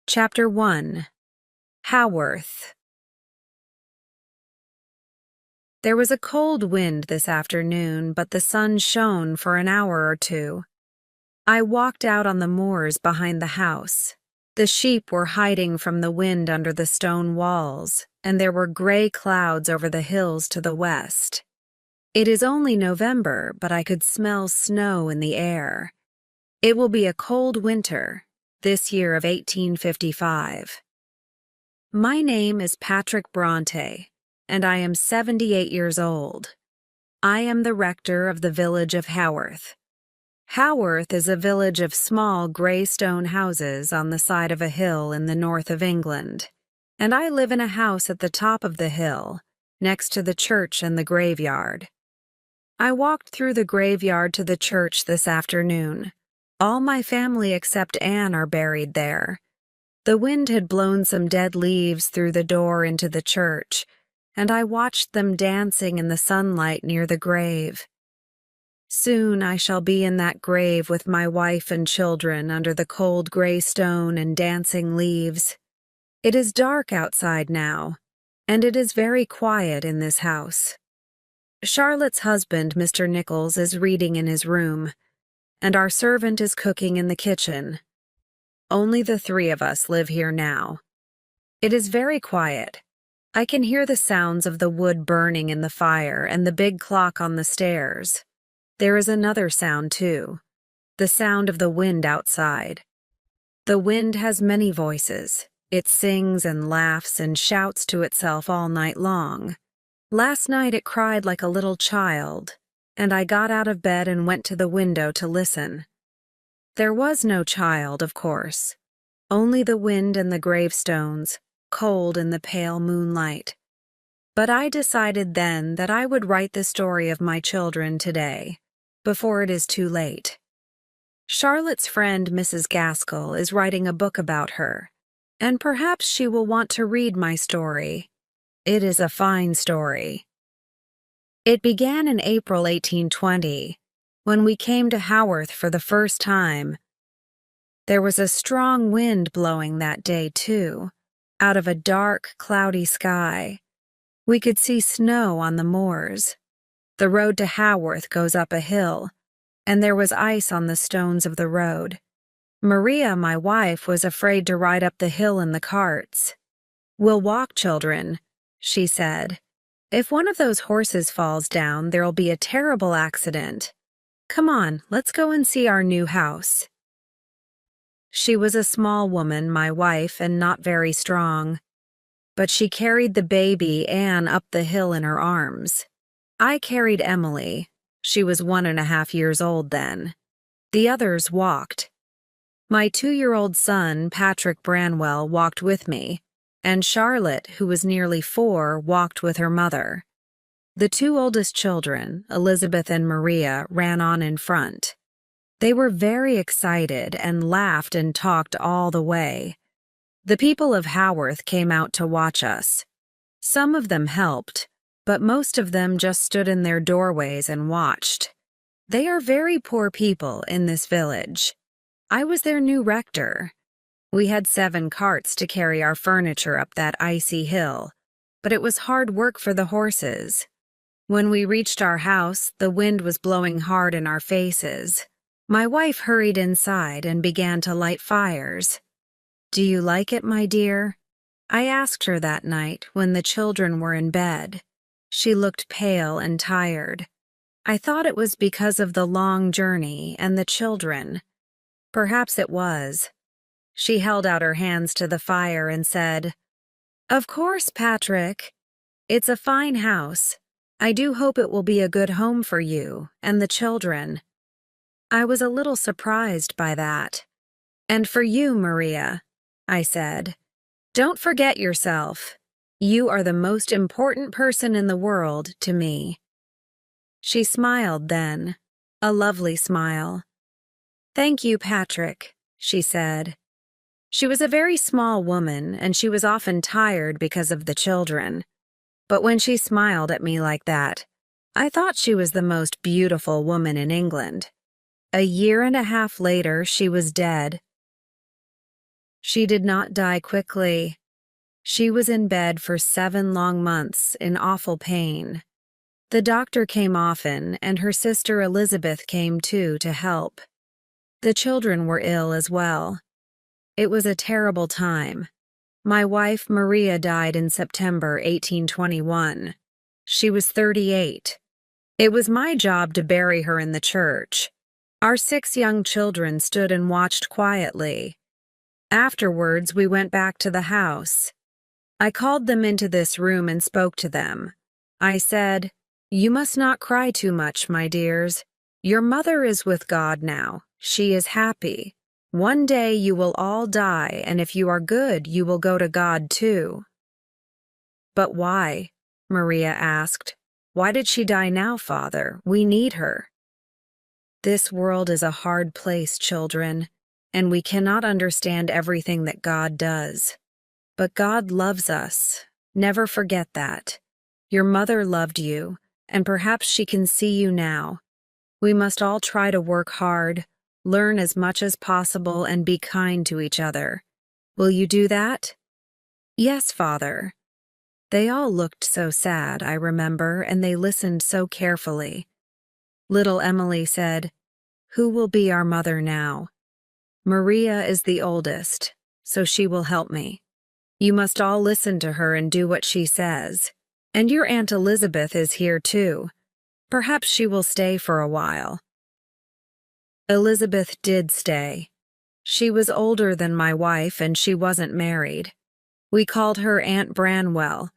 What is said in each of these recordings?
Chapter 1. Haworth. There was a cold wind this afternoon, but the sun shone for an hour or two. I walked out on the moors behind the house. The sheep were hiding from the wind under the stone walls, and there were gray clouds over the hills to the west. It is only November, but I could smell snow in the air. It will be a cold winter, this year of 1855. My name is Patrick Bronte, and I am 78 years old. I am the rector of the village of Haworth. Haworth is a village of small gray stone houses on the side of a hill in the north of England, and I live in a house at the top of the hill, next to the church and the graveyard. I walked through the graveyard to the church this afternoon. All my family except Anne are buried there. The wind had blown some dead leaves through the door into the church, and I watched them dancing in the sunlight near the grave. Soon I shall be in that grave with my wife and children under the cold gray stone and dancing leaves. It is dark outside now, and it is very quiet in this house. Charlotte's husband, Mr. Nichols, is reading in his room, and our servant is cooking in the kitchen. Only the three of us live here now. It is very quiet. I can hear the sounds of the wood burning in the fire and the big clock on the stairs. There is another sound, too, the sound of the wind outside. The wind has many voices. It sings and laughs and shouts to itself all night long. Last night it cried like a little child, and I got out of bed and went to the window to listen. There was no child, of course, only the wind and the gravestones, cold in the pale moonlight. But I decided then that I would write the story of my children today, before it is too late. Charlotte's friend, Mrs. Gaskell, is writing a book about her, and perhaps she will want to read my story. It is a fine story. It began in April 1820, when we came to Haworth for the first time. There was a strong wind blowing that day, too, out of a dark, cloudy sky. We could see snow on the moors. The road to Haworth goes up a hill, and there was ice on the stones of the road. Maria, my wife, was afraid to ride up the hill in the carts. "We'll walk, children," she said. "If one of those horses falls down, there'll be a terrible accident. Come on, let's go and see our new house." She was a small woman, my wife, and not very strong. But she carried the baby, Anne, up the hill in her arms. I carried Emily. She was 1.5 years old then. The others walked. My 2-year-old son, Patrick Branwell, walked with me, and Charlotte, who was nearly 4, walked with her mother. The 2 oldest children, Elizabeth and Maria, ran on in front. They were very excited and laughed and talked all the way. The people of Haworth came out to watch us. Some of them helped, but most of them just stood in their doorways and watched. They are very poor people in this village. I was their new rector. We had 7 carts to carry our furniture up that icy hill, but it was hard work for the horses. When we reached our house, the wind was blowing hard in our faces. My wife hurried inside and began to light fires. "Do you like it, my dear?" I asked her that night when the children were in bed. She looked pale and tired. I thought it was because of the long journey and the children. Perhaps it was. She held out her hands to the fire and said, "Of course, Patrick. It's a fine house. I do hope it will be a good home for you and the children." I was a little surprised by that. "And for you, Maria," I said. "Don't forget yourself. You are the most important person in the world to me." She smiled then, a lovely smile. "Thank you, Patrick," she said. She was a very small woman, and she was often tired because of the children. But when she smiled at me like that, I thought she was the most beautiful woman in England. 1.5 years later, she was dead. She did not die quickly. She was in bed for 7 long months in awful pain. The doctor came often, and her sister Elizabeth came too to help. The children were ill as well. It was a terrible time. My wife Maria died in September 1821. She was 38. It was my job to bury her in the church. Our 6 young children stood and watched quietly. Afterwards, we went back to the house. I called them into this room and spoke to them. I said, "You must not cry too much, my dears. Your mother is with God now. She is happy. One day you will all die, and if you are good, you will go to God too." "But why?" Maria asked. "Why did she die now, Father? We need her." "This world is a hard place, children, and we cannot understand everything that God does. But God loves us. Never forget that. Your mother loved you, and perhaps she can see you now. We must all try to work hard, learn as much as possible, and be kind to each other. Will you do that?" "Yes, Father." They all looked so sad, I remember, and they listened so carefully. Little Emily said, "Who will be our mother now?" "Maria is the oldest, so she will help me. You must all listen to her and do what she says. And your Aunt Elizabeth is here too. Perhaps she will stay for a while." Elizabeth did stay. She was older than my wife and she wasn't married. We called her Aunt Branwell.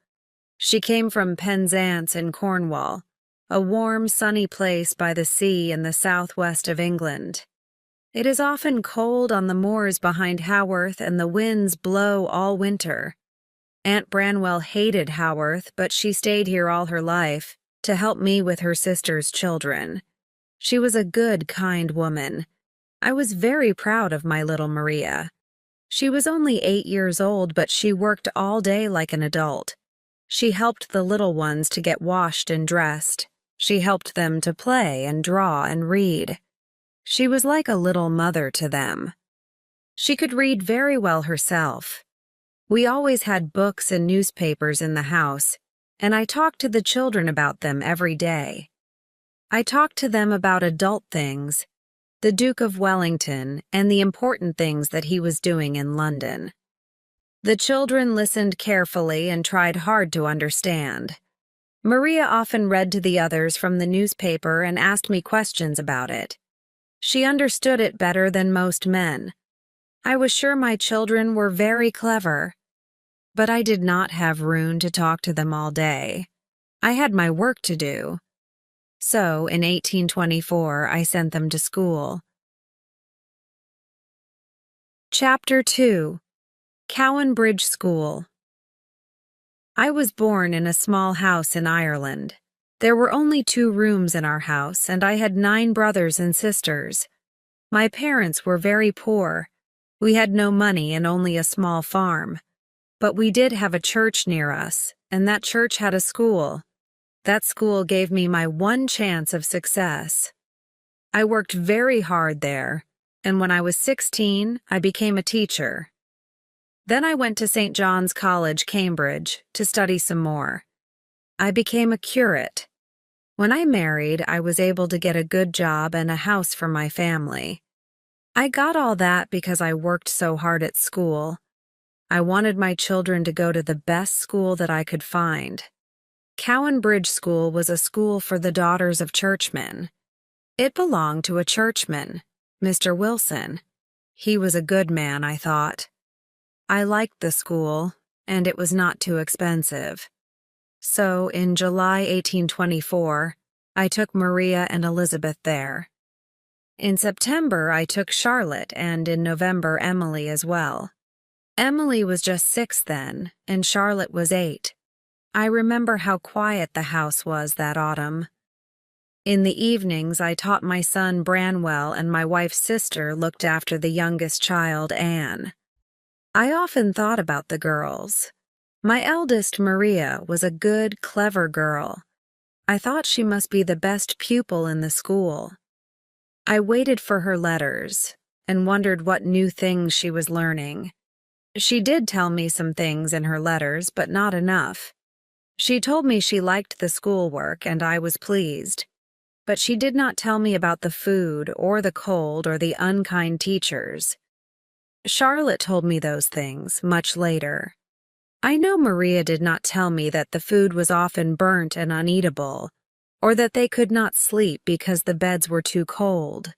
She came from Penzance in Cornwall, a warm, sunny place by the sea in the southwest of England. It is often cold on the moors behind Haworth, and the winds blow all winter. Aunt Branwell hated Haworth, but she stayed here all her life to help me with her sister's children. She was a good, kind woman. I was very proud of my little Maria. She was only 8 years old, but she worked all day like an adult. She helped the little ones to get washed and dressed. She helped them to play and draw and read. She was like a little mother to them. She could read very well herself. We always had books and newspapers in the house, and I talked to the children about them every day. I talked to them about adult things, the Duke of Wellington, and the important things that he was doing in London. The children listened carefully and tried hard to understand. Maria often read to the others from the newspaper and asked me questions about it. She understood it better than most men. I was sure my children were very clever, but I did not have room to talk to them all day. I had my work to do. So, in 1824, I sent them to school. Chapter 2. Cowan Bridge School. I was born in a small house in Ireland. There were only 2 rooms in our house, and I had 9 brothers and sisters. My parents were very poor. We had no money and only a small farm. But we did have a church near us, and that church had a school. That school gave me my one chance of success. I worked very hard there, and when I was 16, I became a teacher. Then I went to St. John's College, Cambridge, to study some more. I became a curate. When I married, I was able to get a good job and a house for my family. I got all that because I worked so hard at school. I wanted my children to go to the best school that I could find. Cowan Bridge School was a school for the daughters of churchmen. It belonged to a churchman, Mr. Wilson. He was a good man, I thought. I liked the school, and it was not too expensive. So, in July 1824, I took Maria and Elizabeth there. In September, I took Charlotte, and in November, Emily as well. Emily was just 6 then, and Charlotte was 8. I remember how quiet the house was that autumn. In the evenings, I taught my son Branwell, and my wife's sister looked after the youngest child, Anne. I often thought about the girls. My eldest, Maria, was a good, clever girl. I thought she must be the best pupil in the school. I waited for her letters and wondered what new things she was learning. She did tell me some things in her letters, but not enough. She told me she liked the schoolwork, and I was pleased. But she did not tell me about the food, or the cold, or the unkind teachers. Charlotte told me those things much later. I know Maria did not tell me that the food was often burnt and uneatable, or that they could not sleep because the beds were too cold.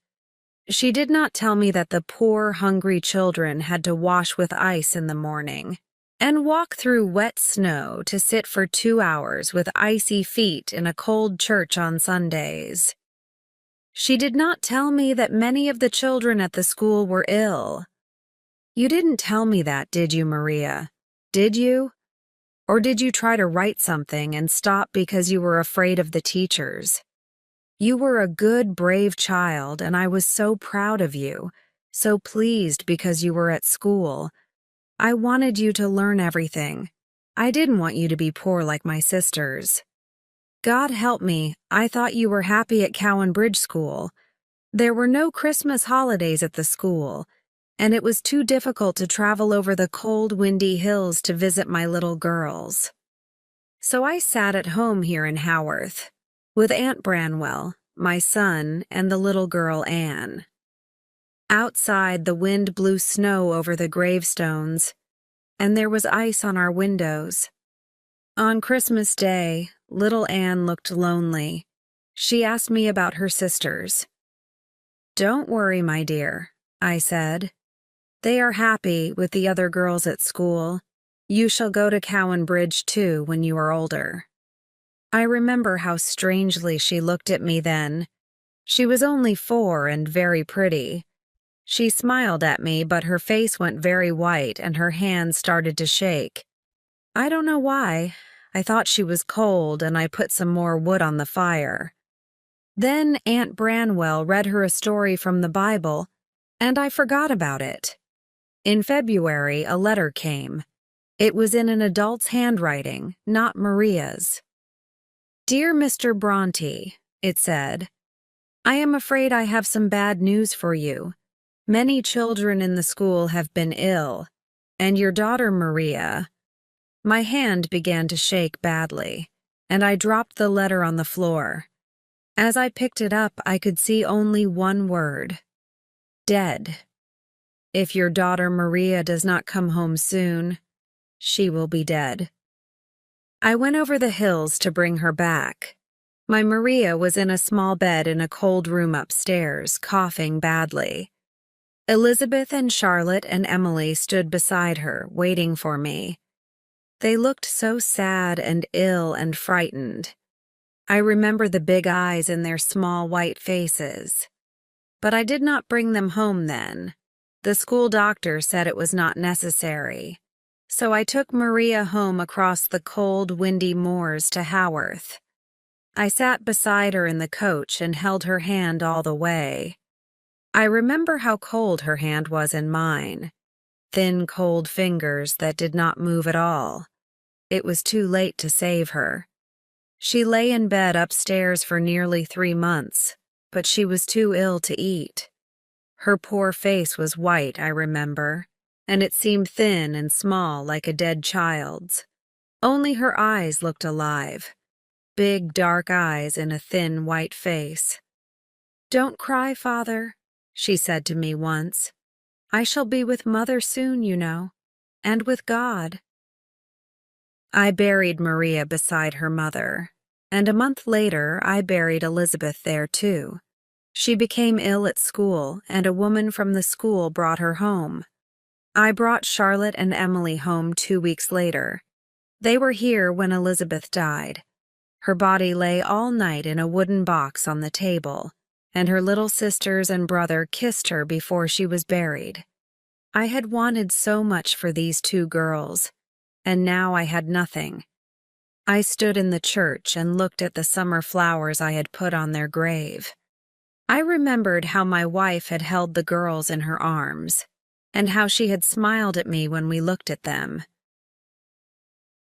She did not tell me that the poor, hungry children had to wash with ice in the morning and walk through wet snow to sit for 2 hours with icy feet in a cold church on Sundays. She did not tell me that many of the children at the school were ill. You didn't tell me that, did you, Maria? Did you? Or did you try to write something and stop because you were afraid of the teachers? You were a good, brave child, and I was so proud of you, so pleased because you were at school. I wanted you to learn everything. I didn't want you to be poor like my sisters. God help me, I thought you were happy at Cowan Bridge School. There were no Christmas holidays at the school, and it was too difficult to travel over the cold, windy hills to visit my little girls. So I sat at home here in Haworth, with Aunt Branwell, my son, and the little girl Anne. Outside, the wind blew snow over the gravestones, and there was ice on our windows. On Christmas Day, little Anne looked lonely. She asked me about her sisters. "Don't worry, my dear," I said. "They are happy with the other girls at school. You shall go to Cowan Bridge too when you are older." I remember how strangely she looked at me then. She was only 4 and very pretty. She smiled at me, but her face went very white and her hands started to shake. I don't know why. I thought she was cold and I put some more wood on the fire. Then Aunt Branwell read her a story from the Bible, and I forgot about it. In February, a letter came. It was in an adult's handwriting, not Maria's. "Dear Mr. Bronte," it said, "I am afraid I have some bad news for you. Many children in the school have been ill, and your daughter Maria—" My hand began to shake badly, and I dropped the letter on the floor. As I picked it up, I could see only one word: dead. If your daughter Maria does not come home soon, she will be dead. I went over the hills to bring her back. My Maria was in a small bed in a cold room upstairs, coughing badly. Elizabeth and Charlotte and Emily stood beside her, waiting for me. They looked so sad and ill and frightened. I remember the big eyes in their small white faces. But I did not bring them home then. The school doctor said it was not necessary. So I took Maria home across the cold, windy moors to Haworth. I sat beside her in the coach and held her hand all the way. I remember how cold her hand was in mine. Thin, cold fingers that did not move at all. It was too late to save her. She lay in bed upstairs for nearly 3 months, but she was too ill to eat. Her poor face was white, I remember, and it seemed thin and small like a dead child's. Only her eyes looked alive. Big, dark eyes in a thin, white face. "Don't cry, Father," she said to me once. "I shall be with Mother soon, you know, and with God." I buried Maria beside her mother, and a month later I buried Elizabeth there too. She became ill at school, and a woman from the school brought her home. I brought Charlotte and Emily home 2 weeks later. They were here when Elizabeth died. Her body lay all night in a wooden box on the table, and her little sisters and brother kissed her before she was buried. I had wanted so much for these 2 girls, and now I had nothing. I stood in the church and looked at the summer flowers I had put on their grave. I remembered how my wife had held the girls in her arms, and how she had smiled at me when we looked at them.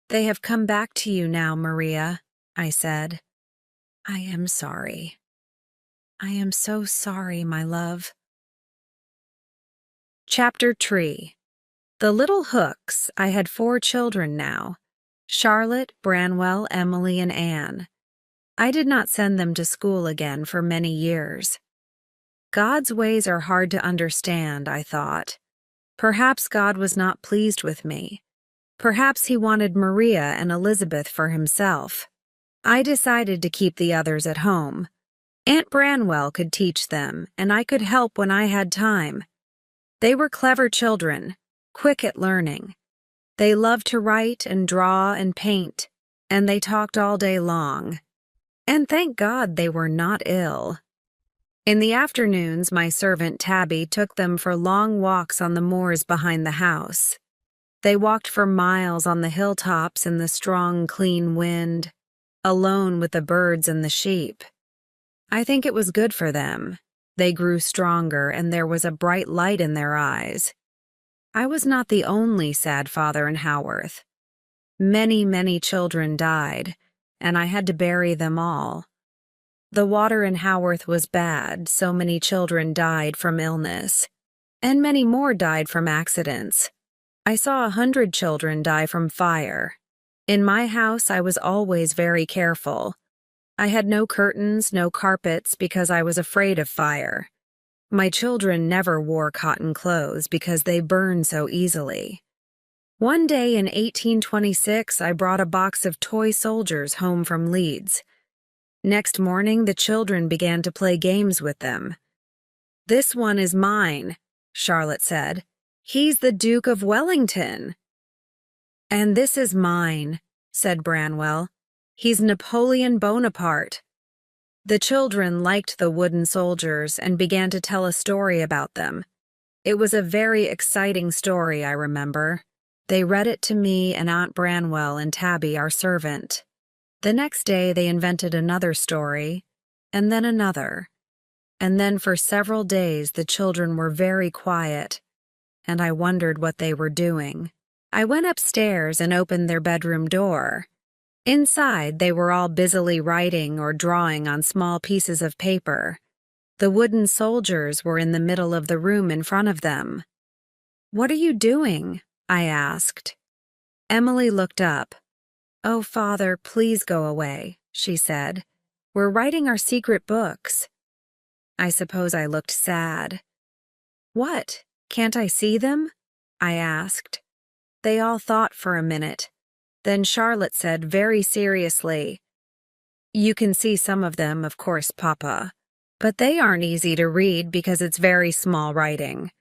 "They have come back to you now, Maria," I said. "I am sorry. I am so sorry, my love." Chapter 3. The little Hooks, I had 4 children now: Charlotte, Branwell, Emily, and Anne. I did not send them to school again for many years. God's ways are hard to understand, I thought. Perhaps God was not pleased with me. Perhaps he wanted Maria and Elizabeth for himself. I decided to keep the others at home. Aunt Branwell could teach them, and I could help when I had time. They were clever children, quick at learning. They loved to write and draw and paint, and they talked all day long. And thank God they were not ill. In the afternoons, my servant Tabby took them for long walks on the moors behind the house. They walked for miles on the hilltops in the strong, clean wind, alone with the birds and the sheep. I think it was good for them. They grew stronger, and there was a bright light in their eyes. I was not the only sad father in Haworth. Many, many children died, and I had to bury them all. The water in Haworth was bad, so many children died from illness, and many more died from accidents. I saw 100 children die from fire. In my house, I was always very careful. I had no curtains, no carpets, because I was afraid of fire. My children never wore cotton clothes because they burn so easily. One day in 1826, I brought a box of toy soldiers home from Leeds. Next morning, the children began to play games with them. "This one is mine," Charlotte said. "He's the Duke of Wellington." "And this is mine," said Branwell. "He's Napoleon Bonaparte." The children liked the wooden soldiers and began to tell a story about them. It was a very exciting story, I remember. They read it to me and Aunt Branwell and Tabby, our servant. The next day they invented another story, and then another. And then for several days the children were very quiet, and I wondered what they were doing. I went upstairs and opened their bedroom door. Inside, they were all busily writing or drawing on small pieces of paper. The wooden soldiers were in the middle of the room in front of them. "What are you doing?" I asked. Emily looked up. "Oh, Father, please go away," she said. "We're writing our secret books." I suppose I looked sad. "What? Can't I see them?" I asked. They all thought for a minute. Then Charlotte said very seriously, "You can see some of them, of course, Papa. But they aren't easy to read because it's very small writing.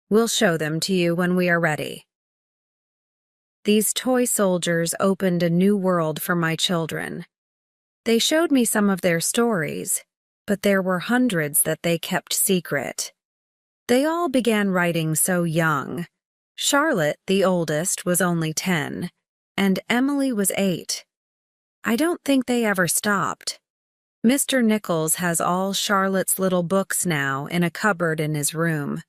We'll show them to you when we are ready." These toy soldiers opened a new world for my children. They showed me some of their stories, but there were hundreds that they kept secret. They all began writing so young. Charlotte, the oldest, was only 10, and Emily was 8. I don't think they ever stopped. Mr. Nichols has all Charlotte's little books now in a cupboard in his room.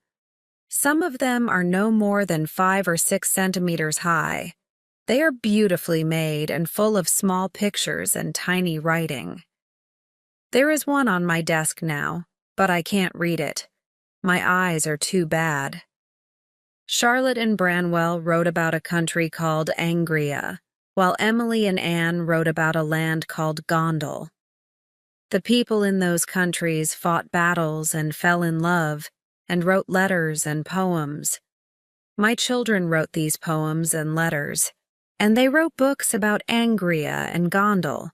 Some of them are no more than 5 or 6 centimeters high. They are beautifully made and full of small pictures and tiny writing. There is one on my desk now, but I can't read it. My eyes are too bad. Charlotte and Branwell wrote about a country called Angria, while Emily and Anne wrote about a land called Gondal. The people in those countries fought battles and fell in love, and wrote letters and poems. My children wrote these poems and letters, and they wrote books about Angria and Gondal.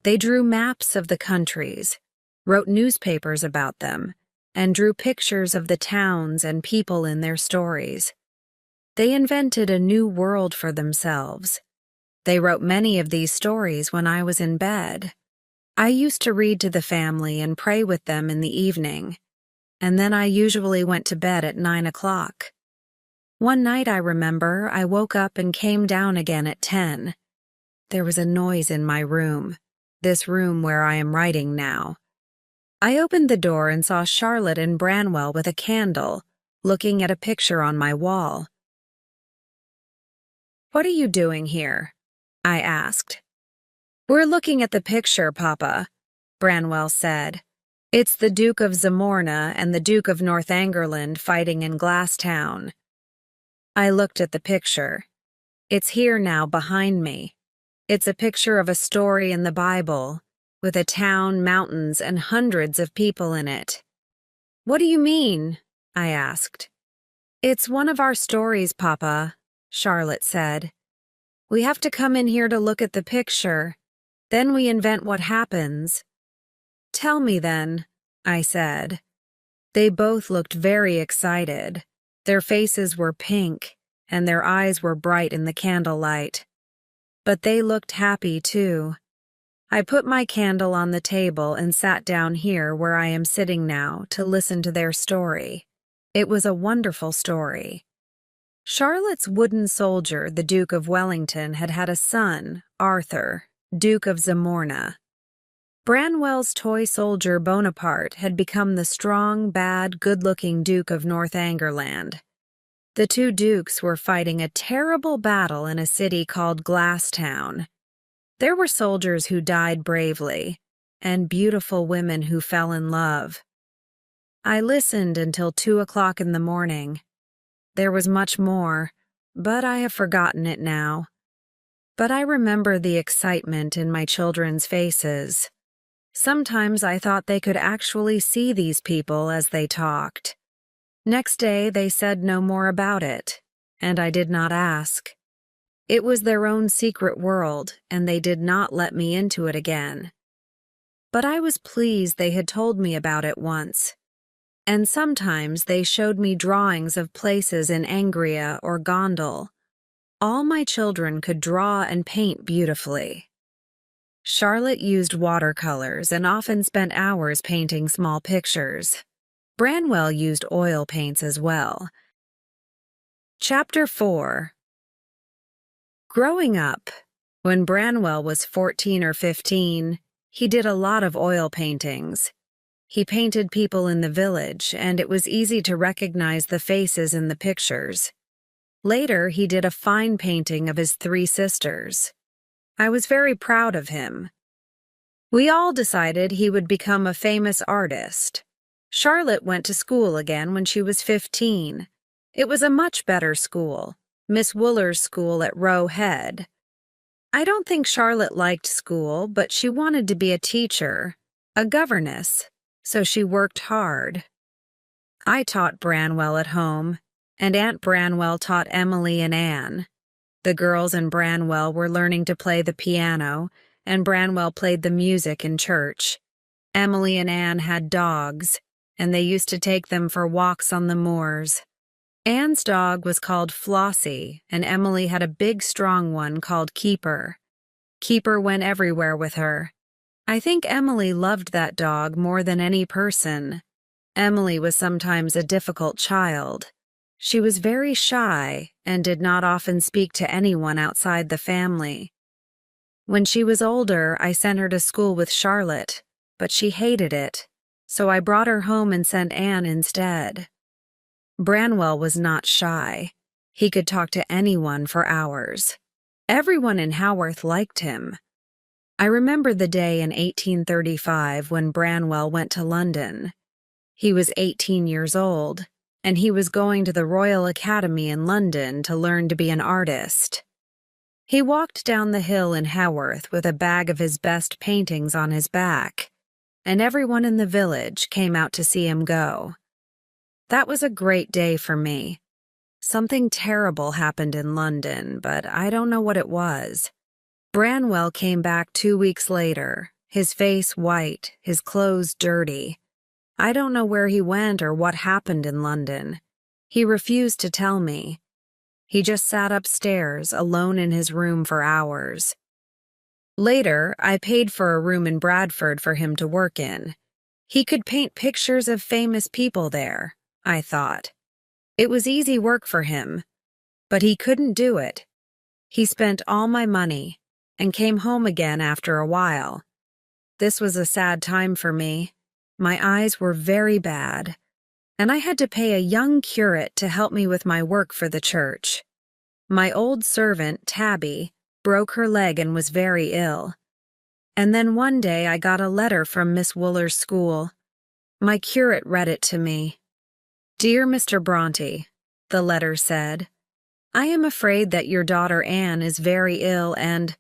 They drew maps of the countries, wrote newspapers about them, and drew pictures of the towns and people in their stories. They invented a new world for themselves. They wrote many of these stories when I was in bed. I used to read to the family and pray with them in the evening, and then I usually went to bed at 9 o'clock. One night, I remember, I woke up and came down again at 10. There was a noise in my room, this room where I am writing now. I opened the door and saw Charlotte and Branwell with a candle, looking at a picture on my wall. "What are you doing here?" I asked. "We're looking at the picture, Papa," Branwell said. "It's the Duke of Zamorna and the Duke of Northumberland fighting in Glasstown." I looked at the picture. It's here now behind me. It's a picture of a story in the Bible, with a town, mountains, and hundreds of people in it. What do you mean? I asked. It's one of our stories, Papa, Charlotte said. We have to come in here to look at the picture. Then we invent what happens. Tell me then, I said. They both looked very excited. Their faces were pink, and their eyes were bright in the candlelight. But they looked happy, too. I put my candle on the table and sat down here where I am sitting now to listen to their story. It was a wonderful story. Charlotte's wooden soldier, the Duke of Wellington, had had a son, Arthur, Duke of Zamorna. Branwell's toy soldier, Bonaparte, had become the strong, bad, good-looking Duke of Northumberland. The two dukes were fighting a terrible battle in a city called Glasstown. There were soldiers who died bravely, and beautiful women who fell in love. I listened until 2 o'clock in the morning. There was much more, but I have forgotten it now. But I remember the excitement in my children's faces. Sometimes I thought they could actually see these people as they talked. Next day they said no more about it, and I did not ask. It was their own secret world, and they did not let me into it again. But I was pleased they had told me about it once. And sometimes they showed me drawings of places in Angria or Gondal. All my children could draw and paint beautifully. Charlotte used watercolors and often spent hours painting small pictures. Branwell used oil paints as well. Chapter 4. Growing up, when Branwell was 14 or 15, he did a lot of oil paintings. He painted people in the village, and it was easy to recognize the faces in the pictures. Later, he did a fine painting of his 3 sisters. I was very proud of him. We all decided he would become a famous artist. Charlotte went to school again when she was 15. It was a much better school, Miss Wooler's school at Roe Head. I don't think Charlotte liked school, but she wanted to be a teacher, a governess, so she worked hard. I taught Branwell at home, and Aunt Branwell taught Emily and Anne. The girls in Branwell were learning to play the piano, and Branwell played the music in church. Emily and Anne had dogs, and they used to take them for walks on the moors. Anne's dog was called Flossie, and Emily had a big, strong one called Keeper. Keeper went everywhere with her. I think Emily loved that dog more than any person. Emily was sometimes a difficult child. She was very shy and did not often speak to anyone outside the family. When she was older, I sent her to school with Charlotte, but she hated it, so I brought her home and sent Anne instead. Branwell was not shy. He could talk to anyone for hours. Everyone in Haworth liked him. I remember the day in 1835 when Branwell went to London. He was 18 years old, and he was going to the Royal Academy in London to learn to be an artist. He walked down the hill in Haworth with a bag of his best paintings on his back, and everyone in the village came out to see him go. That was a great day for me. Something terrible happened in London, but I don't know what it was. Branwell came back 2 weeks later, his face white, his clothes dirty. I don't know where he went or what happened in London. He refused to tell me. He just sat upstairs, alone in his room for hours. Later, I paid for a room in Bradford for him to work in. He could paint pictures of famous people there, I thought. It was easy work for him, but he couldn't do it. He spent all my money and came home again after a while. This was a sad time for me. My eyes were very bad, and I had to pay a young curate to help me with my work for the church. My old servant, Tabby, broke her leg and was very ill. And then one day I got a letter from Miss Wooler's school. My curate read it to me. "Dear Mr. Bronte," the letter said, I am afraid that your daughter Anne is very ill and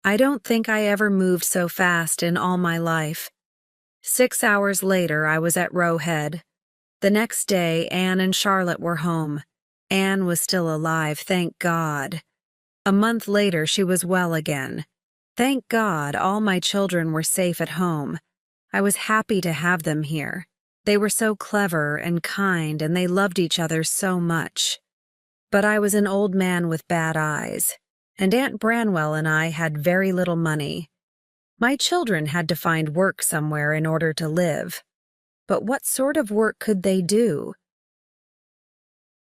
I don't think I ever moved so fast in all my life. 6 hours later, I was at Roe Head. The next day, Anne and Charlotte were home. Anne was still alive, thank God. A month later, she was well again. Thank God, all my children were safe at home. I was happy to have them here. They were so clever and kind, and they loved each other so much. But I was an old man with bad eyes, and Aunt Branwell and I had very little money. My children had to find work somewhere in order to live. But what sort of work could they do?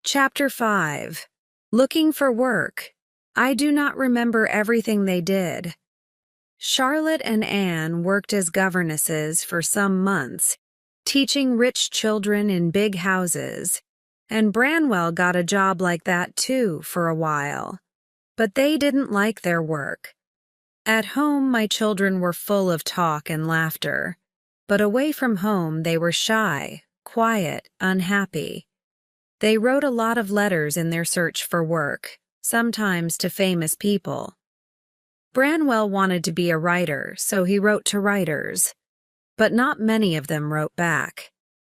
Chapter 5. Looking for work. I do not remember everything they did. Charlotte and Anne worked as governesses for some months, teaching rich children in big houses, and Branwell got a job like that too for a while. But they didn't like their work. At home, my children were full of talk and laughter, but away from home they were shy, quiet, unhappy. They wrote a lot of letters in their search for work, sometimes to famous people. Branwell wanted to be a writer, so he wrote to writers, but not many of them wrote back.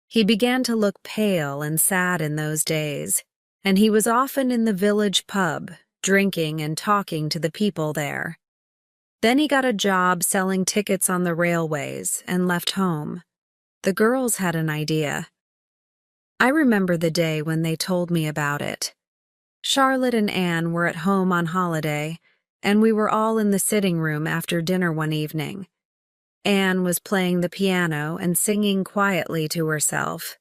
He began to look pale and sad in those days, and he was often in the village pub, drinking and talking to the people there. Then he got a job selling tickets on the railways and left home. The girls had an idea. I remember the day when they told me about it. Charlotte and Anne were at home on holiday, and we were all in the sitting room after dinner one evening. Anne was playing the piano and singing quietly to herself.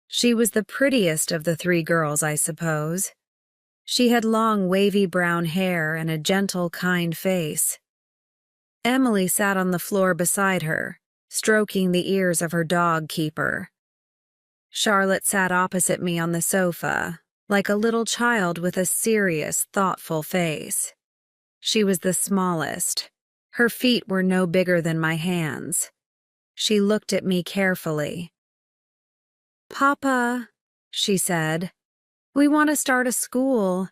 She was the prettiest of the three girls, I suppose. She had long, wavy brown hair and a gentle, kind face. Emily sat on the floor beside her, stroking the ears of her dog keeper. Charlotte sat opposite me on the sofa, like a little child with a serious, thoughtful face. She was the smallest. Her feet were no bigger than my hands. She looked at me carefully. "Papa," she said, "we want to start a school."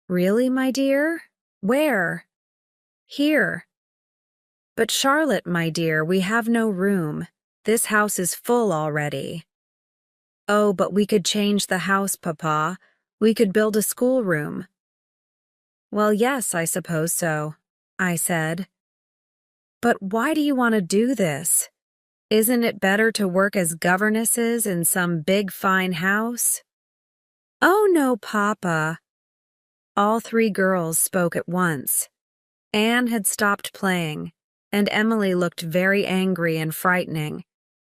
"Really, my dear? Where?" "Here." "But Charlotte, my dear, we have no room. This house is full already." "Oh, but we could change the house, Papa. We could build a schoolroom." "Well, yes, I suppose so," I said. "But why do you want to do this? Isn't it better to work as governesses in some big, fine house?" "Oh, no, Papa." All three girls spoke at once. Anne had stopped playing, and Emily looked very angry and frightening.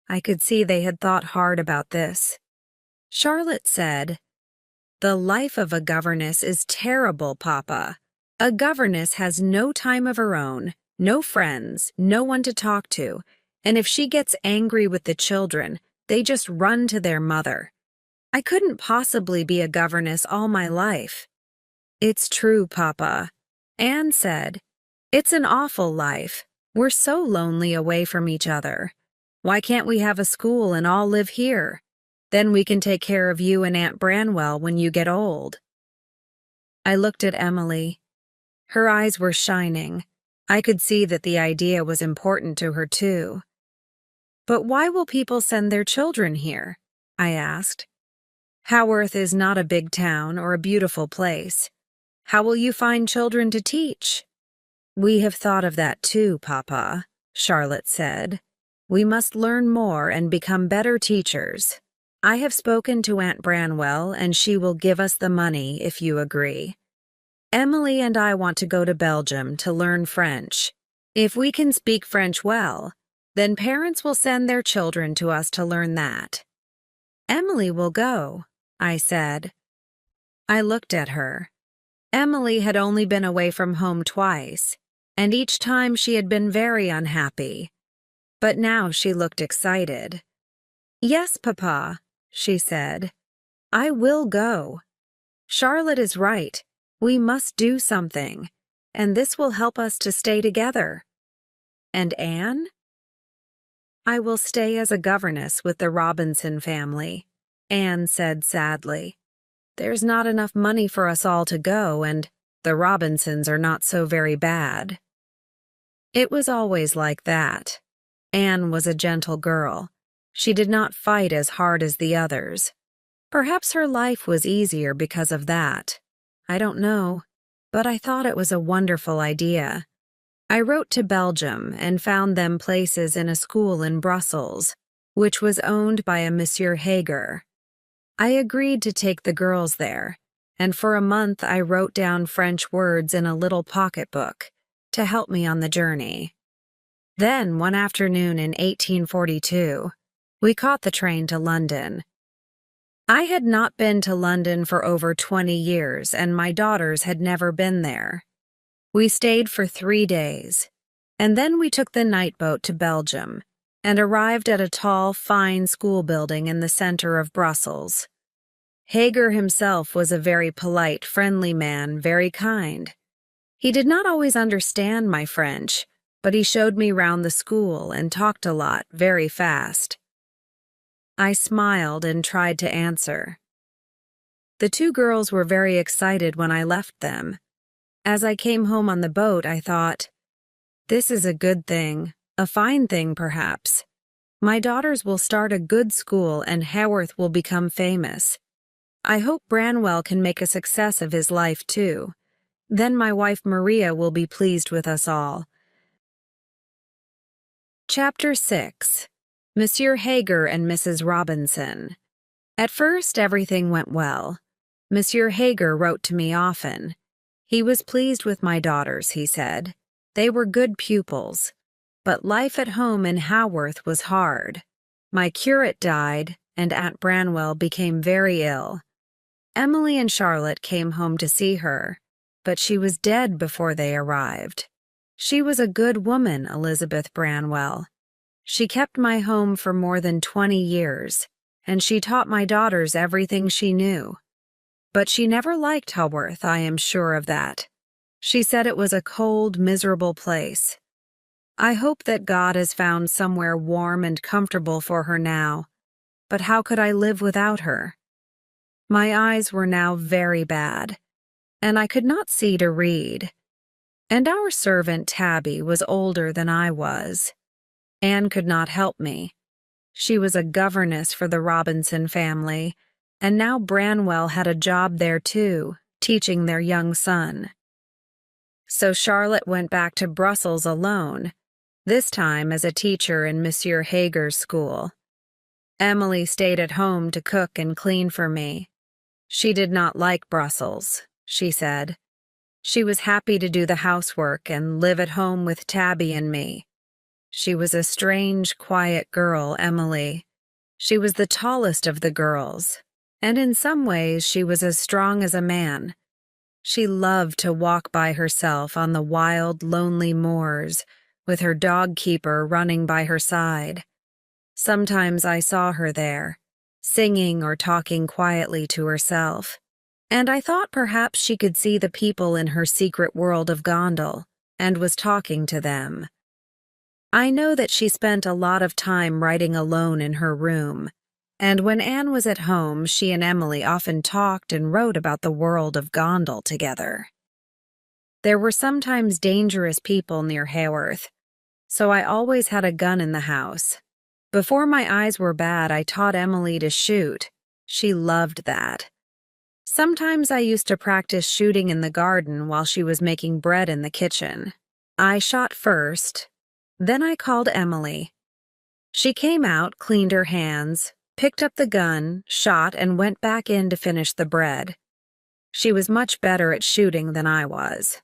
I could see they had thought hard about this. Charlotte said, "The life of a governess is terrible, Papa. A governess has no time of her own, no friends, no one to talk to, and if she gets angry with the children, they just run to their mother. I couldn't possibly be a governess all my life." "It's true, Papa," Anne said. "It's an awful life. We're so lonely away from each other. Why can't we have a school and all live here? Then we can take care of you and Aunt Branwell when you get old." I looked at Emily. Her eyes were shining. I could see that the idea was important to her, too. "But why will people send their children here?" I asked. "Haworth is not a big town or a beautiful place. How will you find children to teach?" "We have thought of that too, Papa," Charlotte said. "We must learn more and become better teachers. I have spoken to Aunt Branwell, and she will give us the money if you agree. Emily and I want to go to Belgium to learn French. If we can speak French well, then parents will send their children to us to learn that." "Emily will go," I said. I looked at her. Emily had only been away from home twice, and each time she had been very unhappy. But now she looked excited. "Yes, Papa," she said. "I will go. Charlotte is right. We must do something, and this will help us to stay together." "And Anne?" "I will stay as a governess with the Robinson family," Anne said sadly. There's not enough money for us all to go, and the Robinsons are not so very bad." It was always like that. Anne was a gentle girl. She did not fight as hard as the others. Perhaps her life was easier because of that. I don't know, but I thought it was a wonderful idea. I wrote to Belgium and found them places in a school in Brussels, which was owned by a Monsieur Hager. I agreed to take the girls there, and for a month I wrote down French words in a little pocketbook to help me on the journey. Then, one afternoon in 1842, we caught the train to London. I had not been to London for over 20 years, and my daughters had never been there. We stayed for 3 days, and then we took the night boat to Belgium and arrived at a tall, fine school building in the center of Brussels. Hager himself was a very polite, friendly man, very kind. He did not always understand my French, but he showed me round the school and talked a lot, very fast. I smiled and tried to answer. The 2 girls were very excited when I left them. As I came home on the boat, I thought, this is a good thing, a fine thing perhaps. My daughters will start a good school and Haworth will become famous. I hope Branwell can make a success of his life too. Then my wife Maria will be pleased with us all. Chapter 6. Monsieur Hager and Mrs. Robinson. At first, everything went well. Monsieur Hager wrote to me often. He was pleased with my daughters, he said. They were good pupils. But life at home in Haworth was hard. My curate died, and Aunt Branwell became very ill. Emily and Charlotte came home to see her, but she was dead before they arrived. She was a good woman, Elizabeth Branwell. She kept my home for more than 20 years, and she taught my daughters everything she knew. But she never liked Haworth, I am sure of that. She said it was a cold, miserable place. I hope that God has found somewhere warm and comfortable for her now, but how could I live without her? My eyes were now very bad, and I could not see to read. And our servant Tabby was older than I was. Anne could not help me. She was a governess for the Robinson family, and now Branwell had a job there too, teaching their young son. So Charlotte went back to Brussels alone, this time as a teacher in Monsieur Hager's school. Emily stayed at home to cook and clean for me. She did not like Brussels, she said. She was happy to do the housework and live at home with Tabby and me. She was a strange, quiet girl, Emily. She was the tallest of the girls, and in some ways she was as strong as a man. She loved to walk by herself on the wild, lonely moors, with her dog-keeper running by her side. Sometimes I saw her there, singing or talking quietly to herself, and I thought perhaps she could see the people in her secret world of Gondal, and was talking to them. I know that she spent a lot of time writing alone in her room, and when Anne was at home, she and Emily often talked and wrote about the world of Gondal together. There were sometimes dangerous people near Haworth, so I always had a gun in the house. Before my eyes were bad, I taught Emily to shoot. She loved that. Sometimes I used to practice shooting in the garden while she was making bread in the kitchen. I shot first, then I called Emily. She came out, cleaned her hands, picked up the gun, shot, and went back in to finish the bread. She was much better at shooting than I was.